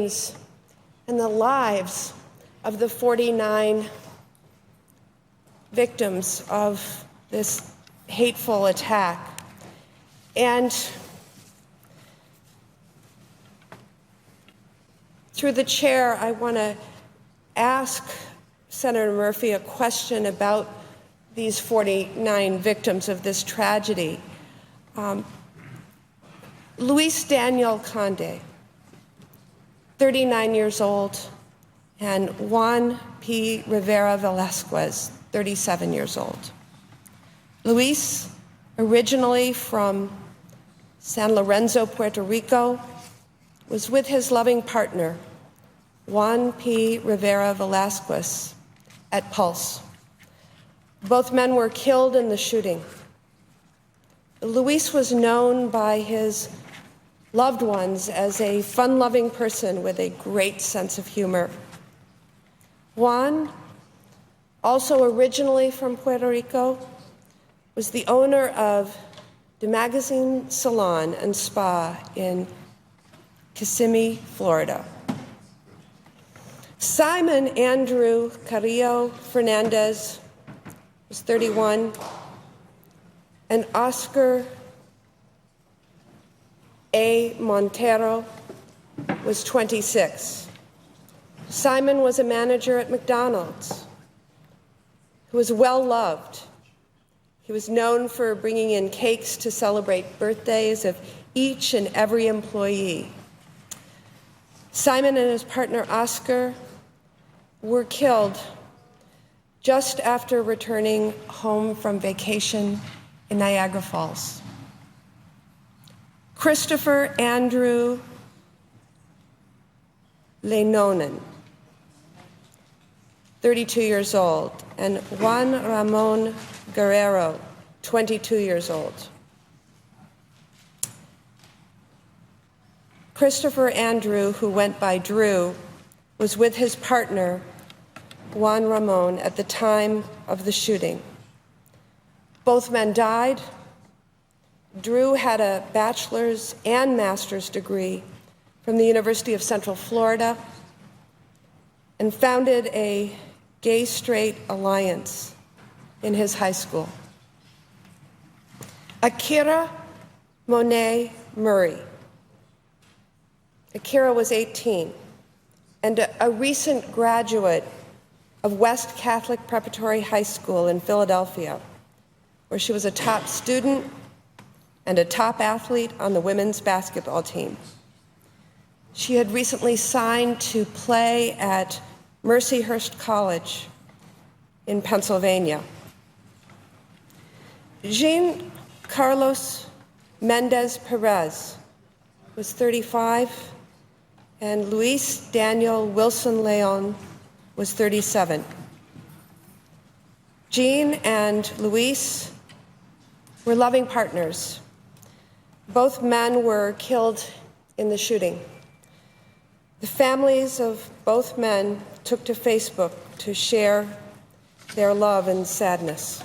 names and the lives of the 49 victims of this hateful attack. And through the chair, I want to ask Senator Murphy a question about these 49 victims of this tragedy. Luis Daniel Conde, 39 years old, and Juan P. Rivera Velasquez, 37 years old. Luis, originally from San Lorenzo, Puerto Rico, was with his loving partner, Juan P. Rivera Velasquez, at Pulse. Both men were killed in the shooting. Luis was known by his loved ones as a fun-loving person with a great sense of humor. Juan, also originally from Puerto Rico, was the owner of the Magazine Salon and Spa in Kissimmee, Florida. Simon Andrew Carrillo Fernandez was 31, and Oscar A. Montero was 26. Simon was a manager at McDonald's who was well-loved. He was known for bringing in cakes to celebrate birthdays of each and every employee. Simon and his partner Oscar were killed just after returning home from vacation in Niagara Falls. Christopher Andrew Leinonen, 32 years old, and Juan Ramon Guerrero, 22 years old. Christopher Andrew, who went by Drew, was with his partner, Juan Ramon, at the time of the shooting. Both men died. Drew had a bachelor's and master's degree from the University of Central Florida and founded a gay-straight alliance in his high school. Akira Monet Murray. Akira was 18 and a recent graduate of West Catholic Preparatory High School in Philadelphia, where she was a top student and a top athlete on the women's basketball team. She had recently signed to play at Mercyhurst College in Pennsylvania. Jean Carlos Mendez Perez was 35, and Luis Daniel Wilson Leon was 37. Jean and Luis were loving partners. Both men were killed in the shooting. The families of both men took to Facebook to share their love and sadness.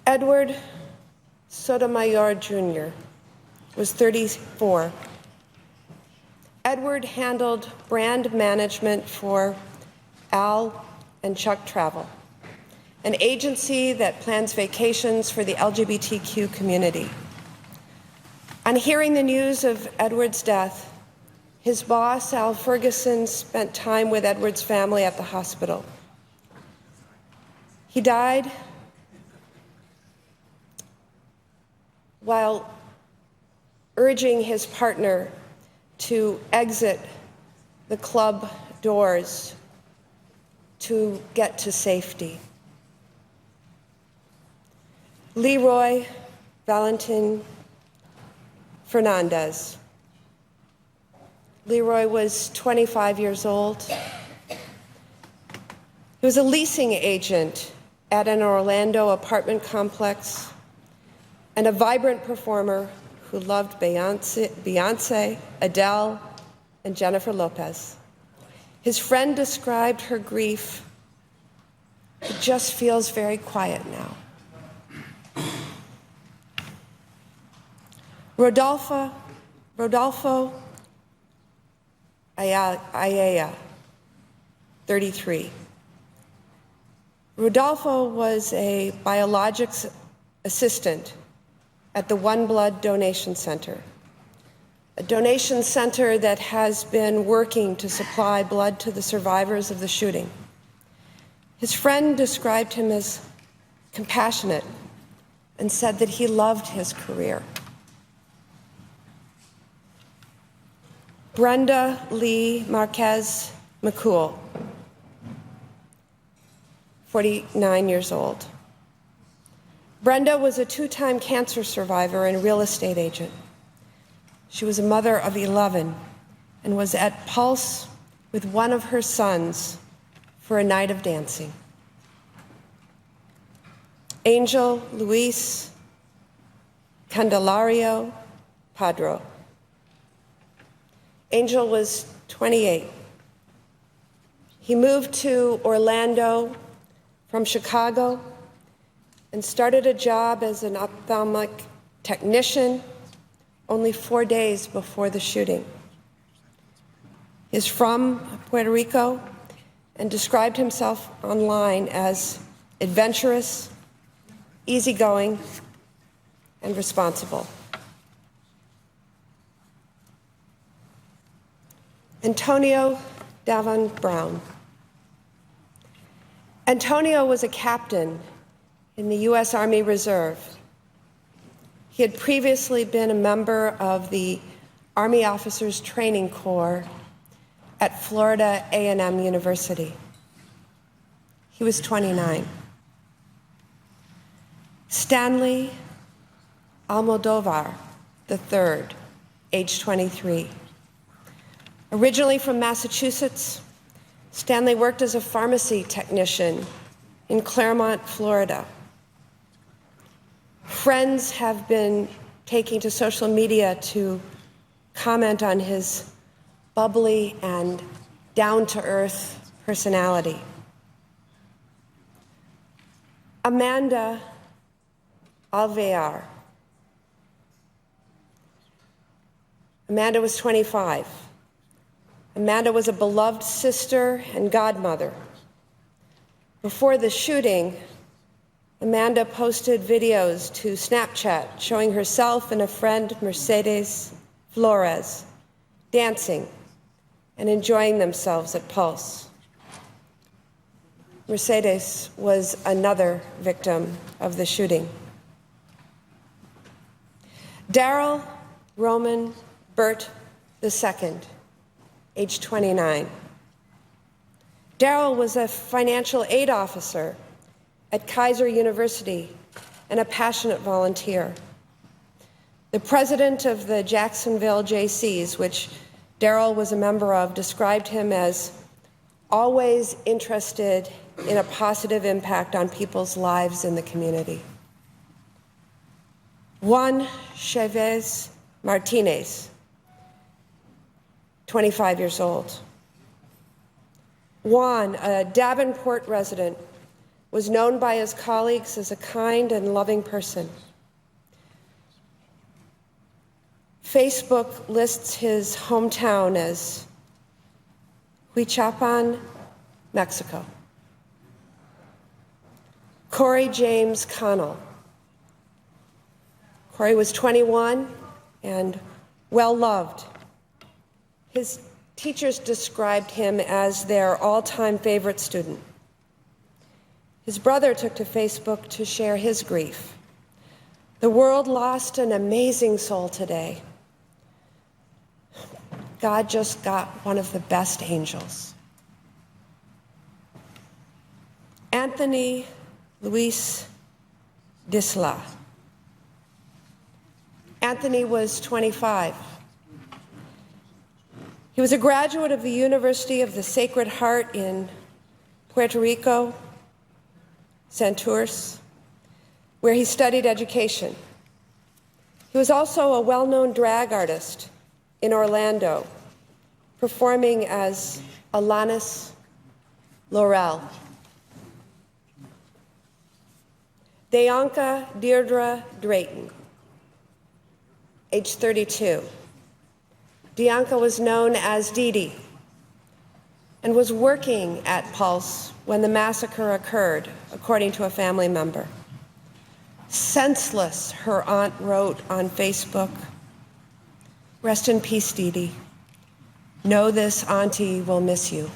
Edward Sotomayor Jr. was 34. Edward handled brand management for Al and Chuck Travel, an agency that plans vacations for the LGBTQ community. On hearing the news of Edward's death, his boss, Al Ferguson, spent time with Edward's family at the hospital. He died while urging his partner to exit the club doors to get to safety. Leroy Valentin Fernandez. Leroy was 25 years old. He was a leasing agent at an Orlando apartment complex and a vibrant performer who loved Beyonce, Adele, and Jennifer Lopez. His friend described her grief It just feels very quiet now. Rodolfo Ayala, 33. Rodolfo was a biologics assistant at the One Blood Donation Center, a donation center that has been working to supply blood to the survivors of the shooting. His friend described him as compassionate and said that he loved his career. Brenda Lee Marquez McCool, 49 years old. Brenda was a two-time cancer survivor and real estate agent. She was a mother of 11 and was at Pulse with one of her sons for a night of dancing. Angel Luis Candelario Padro. Angel was 28. He moved to Orlando from Chicago and started a job as an ophthalmic technician only 4 days before the shooting. He's from Puerto Rico and described himself online as adventurous, easygoing, and responsible. Antonio Davon Brown. Antonio was a captain in the U.S. Army Reserve. He had previously been a member of the Army Officers Training Corps at Florida A&M University. He was 29. Stanley Almodovar III, age 23. Originally from Massachusetts, Stanley worked as a pharmacy technician in Claremont, Florida. Friends have been taking to social media to comment on his bubbly and down-to-earth personality. Amanda Alvear. Amanda was 25. Amanda was a beloved sister and godmother. Before the shooting, Amanda posted videos to Snapchat showing herself and a friend, Mercedes Flores, dancing and enjoying themselves at Pulse. Mercedes was another victim of the shooting. Darrell Roman Burt II, age 29. Darrell was a financial aid officer at Kaiser University and a passionate volunteer. The president of the Jacksonville JCs, which Darrell was a member of, described him as always interested in a positive impact on people's lives in the community. Juan Chavez Martinez, 25 years old. Juan, a Davenport resident, was known by his colleagues as a kind and loving person. Facebook lists his hometown as Huichapan, Mexico. Corey James Connell. Corey was 21 and well-loved. His teachers described him as their all-time favorite student. His brother took to Facebook to share his grief. The world lost an amazing soul today. God just got one of the best angels. Anthony Luis Disla. Anthony was 25. He was a graduate of the University of the Sacred Heart in Puerto Rico, Santurce, where he studied education. He was also a well-known drag artist in Orlando, performing as Alanis Laurel. Deonka Deirdre Drayton, age 32. Deonka was known as Dee Dee and was working at Pulse when the massacre occurred, according to a family member. Senseless, her aunt wrote on Facebook. Rest in peace, Dee Dee. Know this, Auntie will miss you.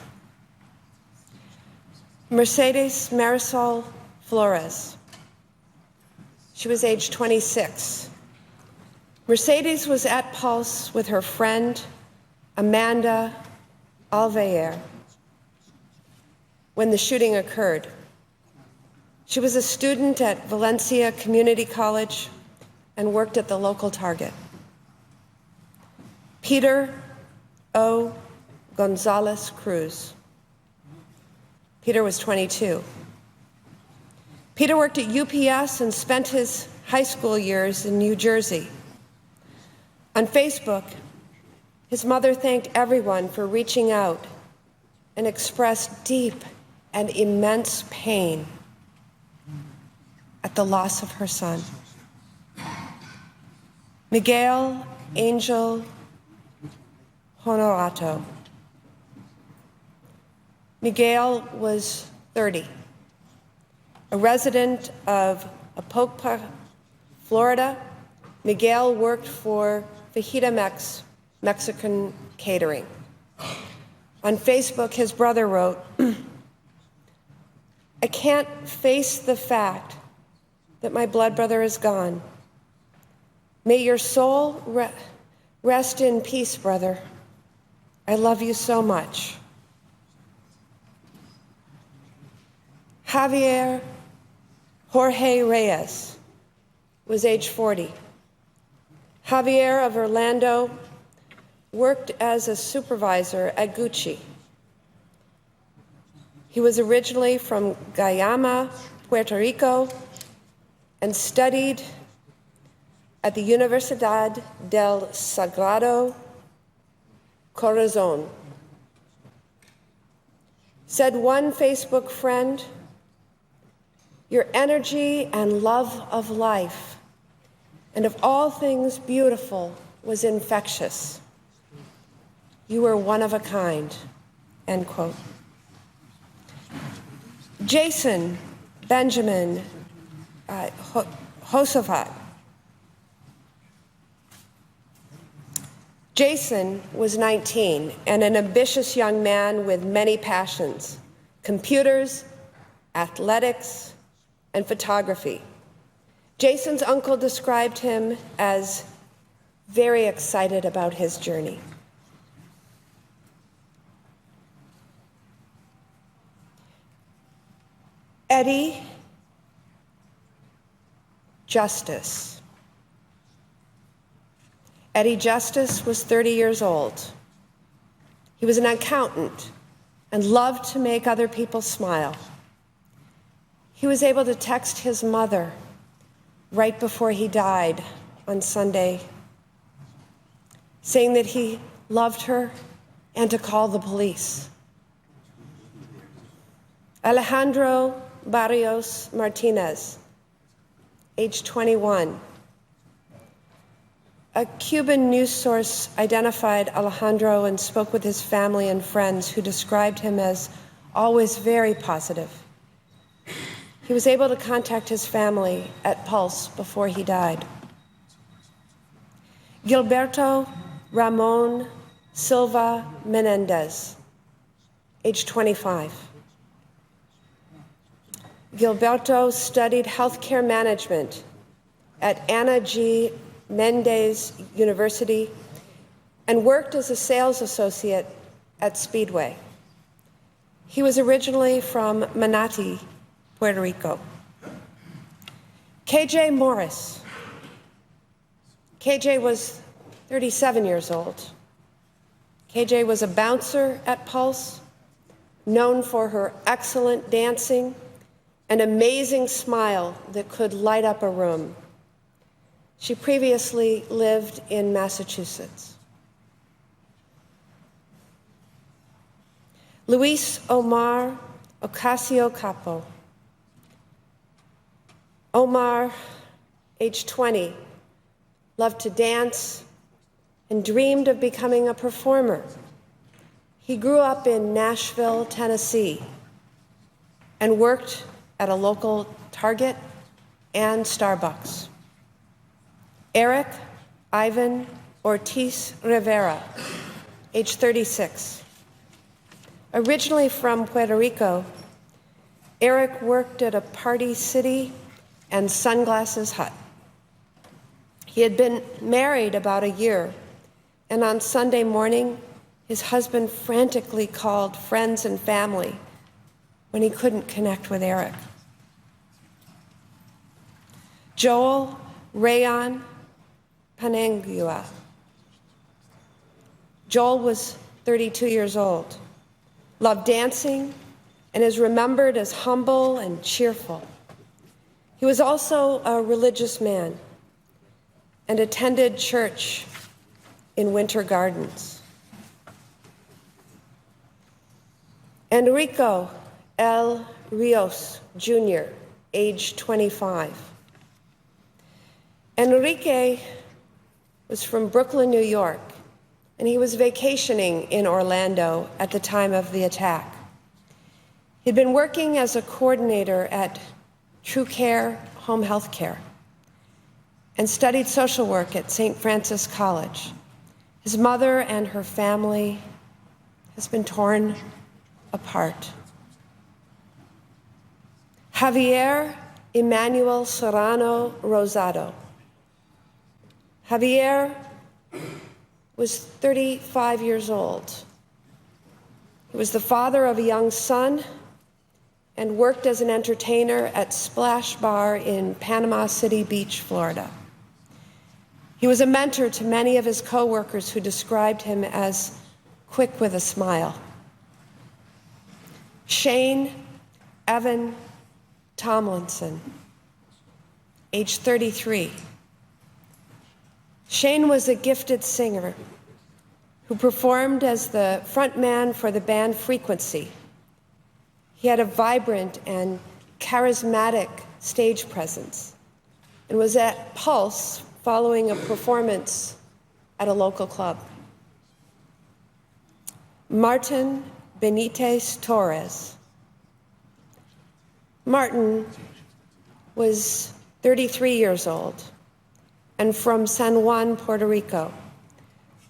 Mercedes Marisol Flores. She was age 26. Mercedes was at Pulse with her friend, Amanda Alvear, when the shooting occurred. She was a student at Valencia Community College and worked at the local Target. Peter O. Gonzalez Cruz. Peter was 22. Peter worked at UPS and spent his high school years in New Jersey. On Facebook, his mother thanked everyone for reaching out and expressed deep and immense pain at the loss of her son. Miguel Angel Honorato. Miguel was 30, a resident of Apopka, Florida. Miguel worked for Fajita Mexican Catering. On Facebook, his brother wrote, I can't face the fact that my blood brother is gone. May your soul rest in peace, brother. I love you so much. Javier Jorge Reyes was age 40. Javier of Orlando worked as a supervisor at Gucci. He was originally from Guayama, Puerto Rico, and studied at the Universidad del Sagrado Corazón. Said one Facebook friend, your energy and love of life and of all things beautiful was infectious. You were one of a kind, end quote. Jason Benjamin Josephat. Jason was 19 and an ambitious young man with many passions: computers, athletics, and photography. Jason's uncle described him as very excited about his journey. Eddie Justice. Eddie Justice was 30 years old. He was an accountant and loved to make other people smile. He was able to text his mother right before he died on Sunday, saying that he loved her and to call the police. Alejandro Barrios Martinez, age 21. A Cuban news source identified Alejandro and spoke with his family and friends, who described him as always very positive. He was able to contact his family at Pulse before he died. Gilberto Ramon Silva Menendez, age 25. Gilberto studied healthcare management at Ana G. Mendez University and worked as a sales associate at Speedway. He was originally from Manatí, Puerto Rico. KJ Morris. KJ was 37 years old. KJ was a bouncer at Pulse, known for her excellent dancing, an amazing smile that could light up a room. She previously lived in Massachusetts. Luis Omar Ocasio Capo. Omar, age 20, loved to dance and dreamed of becoming a performer. He grew up in Nashville, Tennessee, and worked at a local Target and Starbucks. Eric Ivan Ortiz Rivera, age 36. Originally from Puerto Rico, Eric worked at a Party City and Sunglasses Hut. He had been married about a year, and on Sunday morning, his husband frantically called friends and family when he couldn't connect with Eric. Joel Rayon Panangua. Joel was 32 years old, loved dancing, and is remembered as humble and cheerful. He was also a religious man and attended church in Winter Gardens. Enrico L. Rios, Jr., age 25. Enrique was from Brooklyn, New York, and he was vacationing in Orlando at the time of the attack. He'd been working as a coordinator at True Care Home Health Care and studied social work at St. Francis College. His mother and her family has been torn apart. Javier Emmanuel Serrano Rosado. Javier was 35 years old. He was the father of a young son and worked as an entertainer at Splash Bar in Panama City Beach, Florida. He was a mentor to many of his coworkers who described him as quick with a smile. Shane Evan Tomlinson, age 33. Shane was a gifted singer who performed as the frontman for the band Frequency. He had a vibrant and charismatic stage presence and was at Pulse following a performance at a local club. Martin Benitez Torres. Martin was 33 years old and from San Juan, Puerto Rico,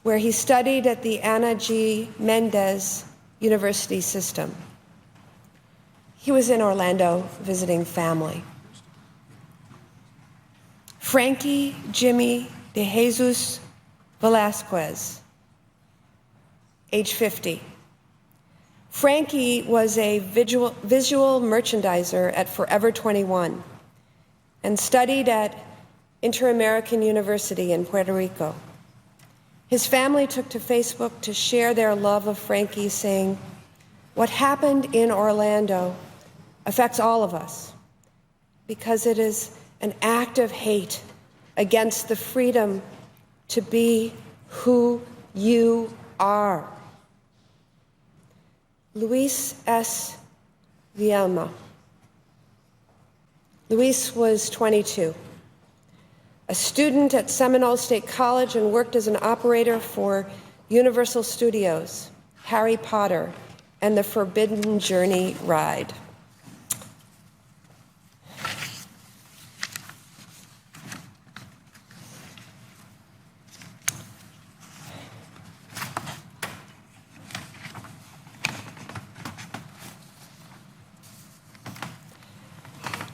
where he studied at the Ana G. Mendez University system. He was in Orlando visiting family. Frankie Jimmy de Jesus Velasquez, age 50. Frankie was a visual merchandiser at Forever 21 and studied at Inter-American University in Puerto Rico. His family took to Facebook to share their love of Frankie, saying, "What happened in Orlando affects all of us because it is an act of hate against the freedom to be who you are." Luis S. Vielma. Luis was 22, a student at Seminole State College, and worked as an operator for Universal Studios, Harry Potter, and the Forbidden Journey ride.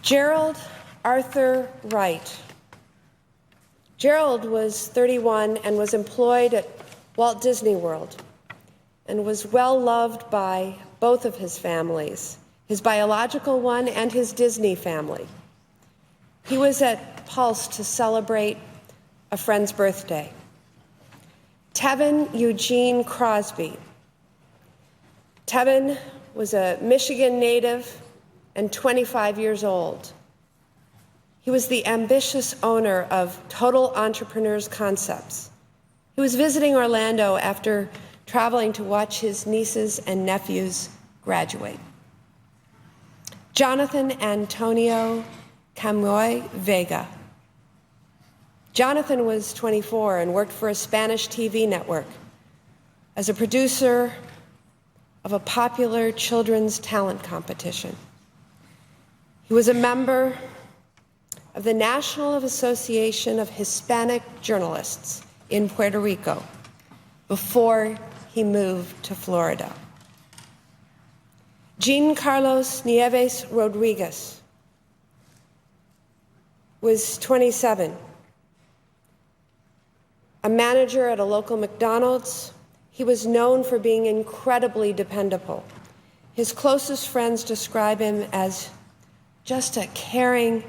Gerald Arthur Wright. Gerald was 31 and was employed at Walt Disney World and was well loved by both of his families, his biological one and his Disney family. He was at Pulse to celebrate a friend's birthday. Tevin Eugene Crosby. Tevin was a Michigan native and 25 years old. He was the ambitious owner of Total Entrepreneurs Concepts. He was visiting Orlando after traveling to watch his nieces and nephews graduate. Jonathan Antonio Camoy Vega. Jonathan was 24 and worked for a Spanish TV network as a producer of a popular children's talent competition. He was a member of the National Association of Hispanic Journalists in Puerto Rico before he moved to Florida. Jean Carlos Nieves Rodriguez was 27, a manager at a local McDonald's. He was known for being incredibly dependable. His closest friends describe him as just a caring,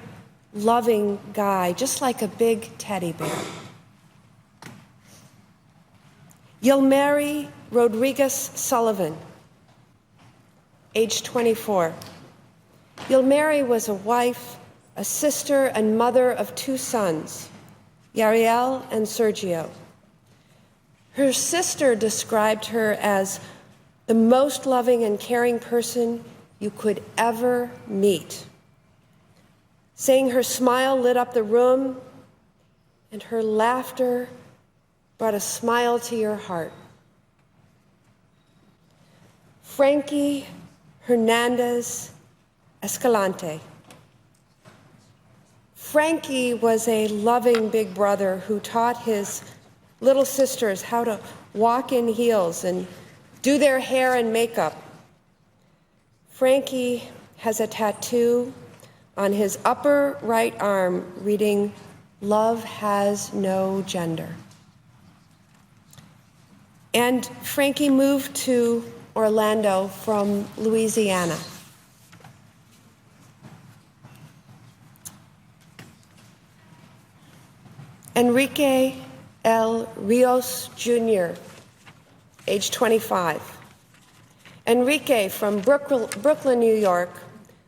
loving guy, just like a big teddy bear. Yilmary Rodriguez Sullivan, age 24. Yilmary was a wife, a sister, and mother of two sons, Yariel and Sergio. Her sister described her as the most loving and caring person you could ever meet, saying her smile lit up the room and her laughter brought a smile to your heart. Frankie Hernandez Escalante. Frankie was a loving big brother who taught his little sisters how to walk in heels and do their hair and makeup. Frankie has a tattoo on his upper right arm reading, "Love has no gender." And Frankie moved to Orlando from Louisiana. Enrique L. Rios Jr., age 25. Enrique, from Brooklyn, New York,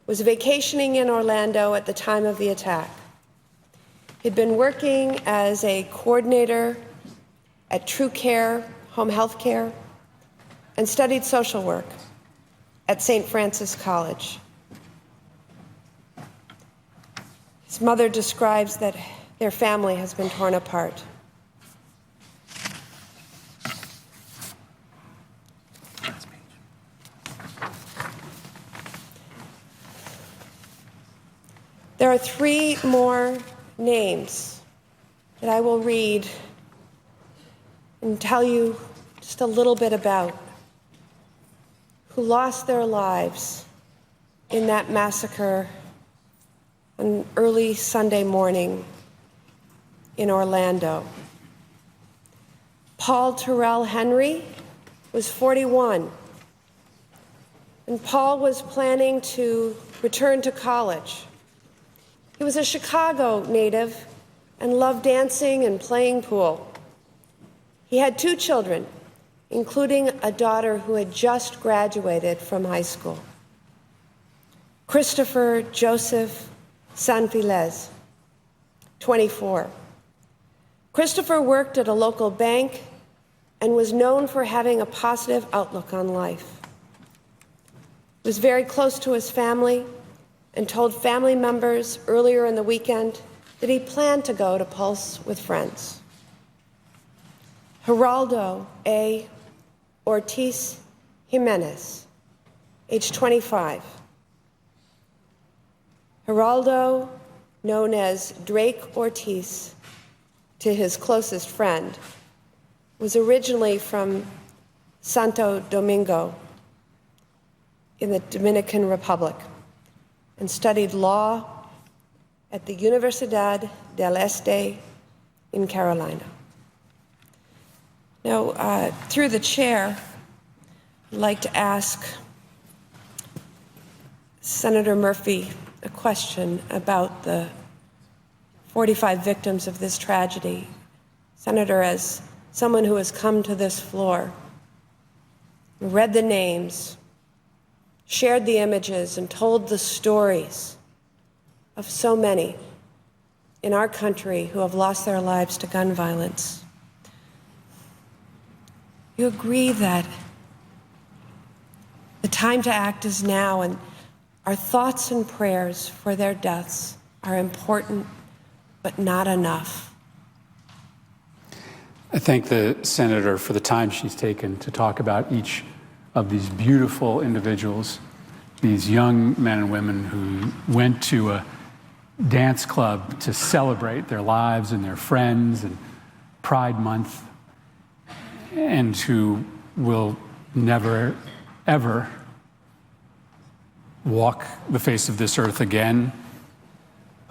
was vacationing in Orlando at the time of the attack. He'd been working as a coordinator at True Care Home Health Care and studied social work at St. Francis College. His mother describes that their family has been torn apart. There are three more names that I will read and tell you just a little bit about, who lost their lives in that massacre on early Sunday morning in Orlando. Paul Terrell Henry was 41, and Paul was planning to return to college. He was a Chicago native and loved dancing and playing pool. He had two children, including a daughter who had just graduated from high school. Christopher Joseph Sanfiles, 24. Christopher worked at a local bank and was known for having a positive outlook on life. He was very close to his family and told family members earlier in the weekend that he planned to go to Pulse with Friends. Geraldo A. Ortiz Jimenez, age 25. Geraldo, known as Drake Ortiz to his closest friend, was originally from Santo Domingo in the Dominican Republic and studied law at the Universidad del Este in Carolina. Now, through the chair, I'd like to ask Senator Murphy a question about the 45 victims of this tragedy. Senator, as someone who has come to this floor, read the names, shared the images, and told the stories of so many in our country who have lost their lives to gun violence, you agree that the time to act is now, and our thoughts and prayers for their deaths are important, but not enough. I thank the senator for the time she's taken to talk about each of these beautiful individuals, these young men and women who went to a dance club to celebrate their lives and their friends and Pride Month, and who will never, ever walk the face of this earth again.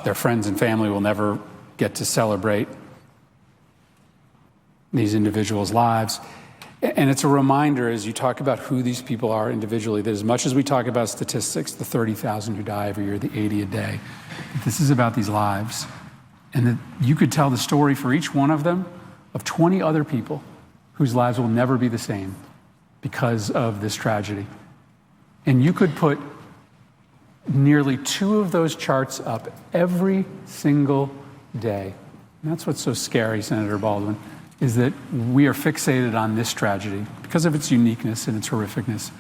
Their friends and family will never get to celebrate these individuals' lives. And it's a reminder, as you talk about who these people are individually, that as much as we talk about statistics, the 30,000 who die every year, the 80 a day, this is about these lives. And that you could tell the story for each one of them of 20 other people whose lives will never be the same because of this tragedy. And you could put nearly 2 of those charts up every single day. And that's what's so scary, Senator Baldwin, is that we are fixated on this tragedy because of its uniqueness and its horrificness.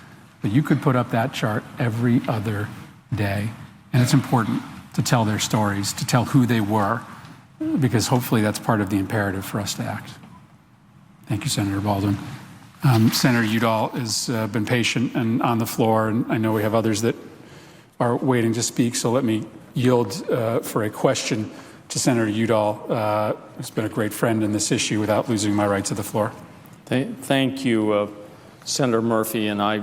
But you could put up that chart every other day. And it's important to tell their stories, to tell who they were, because hopefully that's part of the imperative for us to act. Thank you, Senator Baldwin. Senator Udall has been patient and on the floor, and I know we have others that are waiting to speak, so let me yield for a question to Senator Udall, who's been a great friend in this issue, without losing my right to the floor. Thank you, Senator Murphy, and I